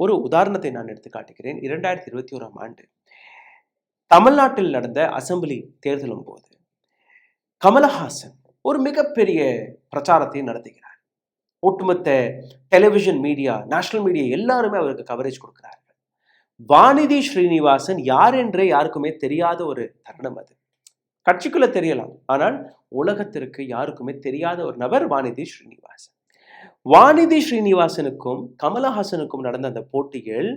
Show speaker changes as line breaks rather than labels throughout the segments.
ஒரு உதாரணத்தை நான் எடுத்து காட்டுகிறேன். 2021ஆம் ஆண்டு தமிழ்நாட்டில் நடந்த அசெம்பிளி தேர்தலும் போது கமலஹாசன் ஒரு மிகப்பெரிய பிரச்சாரத்தை நடத்துகிறார். ஒட்டுமொத்த டெலிவிஷன் மீடியா, நேஷனல் மீடியா எல்லாருமே அவருக்கு கவரேஜ் கொடுக்கிறார்கள். வானிதி ஸ்ரீனிவாசன் யார் என்றே யாருக்குமே தெரியாத ஒரு தருணம் அது. கட்சிக்குள்ள தெரியலாம், ஆனால் உலகத்திற்கு யாருக்குமே தெரியாத ஒரு நபர் வானிதி ஸ்ரீனிவாசன். வானிதி ஸ்ரீனிவாசனுக்கும் கமலஹாசனுக்கும் நடந்த அந்த போட்டியில்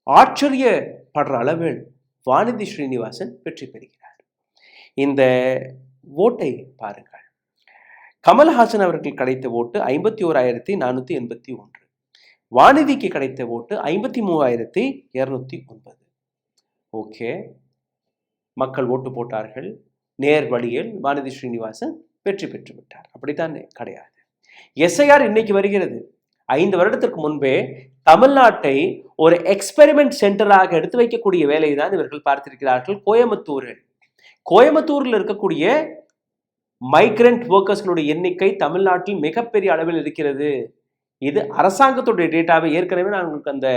ஆச்சரியப்படுற அளவில் வானிதி ஸ்ரீனிவாசன் வெற்றி பெறுகிறார். இந்த ஓட்டை பாருங்கள். கமல்ஹாசன் அவர்கள் கிடைத்த ஓட்டு 51,481. வானிதிக்கு கிடைத்த ஓட்டு 53,209. ஓகே, மக்கள் ஓட்டு போட்டார்கள். நேர் வழியில் வானிதி ஸ்ரீனிவாசன் வெற்றி பெற்று விட்டார். அப்படித்தான் கிடையாது. எஸ்ஐஆர் இன்னைக்கு வருகிறது. 5 வருடத்திற்கு முன்பே தமிழ்நாட்டை ஒரு எக்ஸ்பெரிமெண்ட் சென்டராக எடுத்து வைக்கக்கூடிய வேலையை தான் இவர்கள் பார்த்திருக்கிறார்கள். கோயம்புத்தூரில் இருக்கக்கூடிய மைக்ரண்ட் ஒர்க்கர்ஸ்களுடைய எண்ணிக்கை தமிழ்நாட்டில் மிகப்பெரிய அளவில் இருக்கிறது. இது அரசாங்கத்துடைய டேட்டாவை ஏற்கனவே நான் உங்களுக்கு அந்த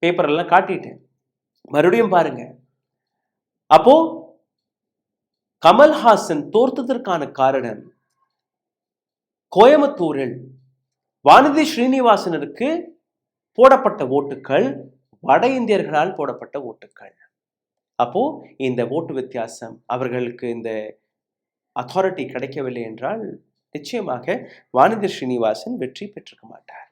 பேப்பர் எல்லாம் காட்டிட்டேன். மறுபடியும் பாருங்க. அப்போ கமல்ஹாசன் தோற்றத்திற்கான காரணம் கோயம்புத்தூரில் வானிதி ஸ்ரீனிவாசனுக்கு போடப்பட்ட ஓட்டுக்கள் வட இந்தியர்களால் போடப்பட்ட ஓட்டுக்கள். அப்போ இந்த ஓட்டு வித்தியாசம், அவர்களுக்கு இந்த அத்தாரிட்டி கிடைக்கவில்லை என்றால் நிச்சயமாக வானிதி ஸ்ரீனிவாசன் வெற்றி பெற்றிருக்க மாட்டார்.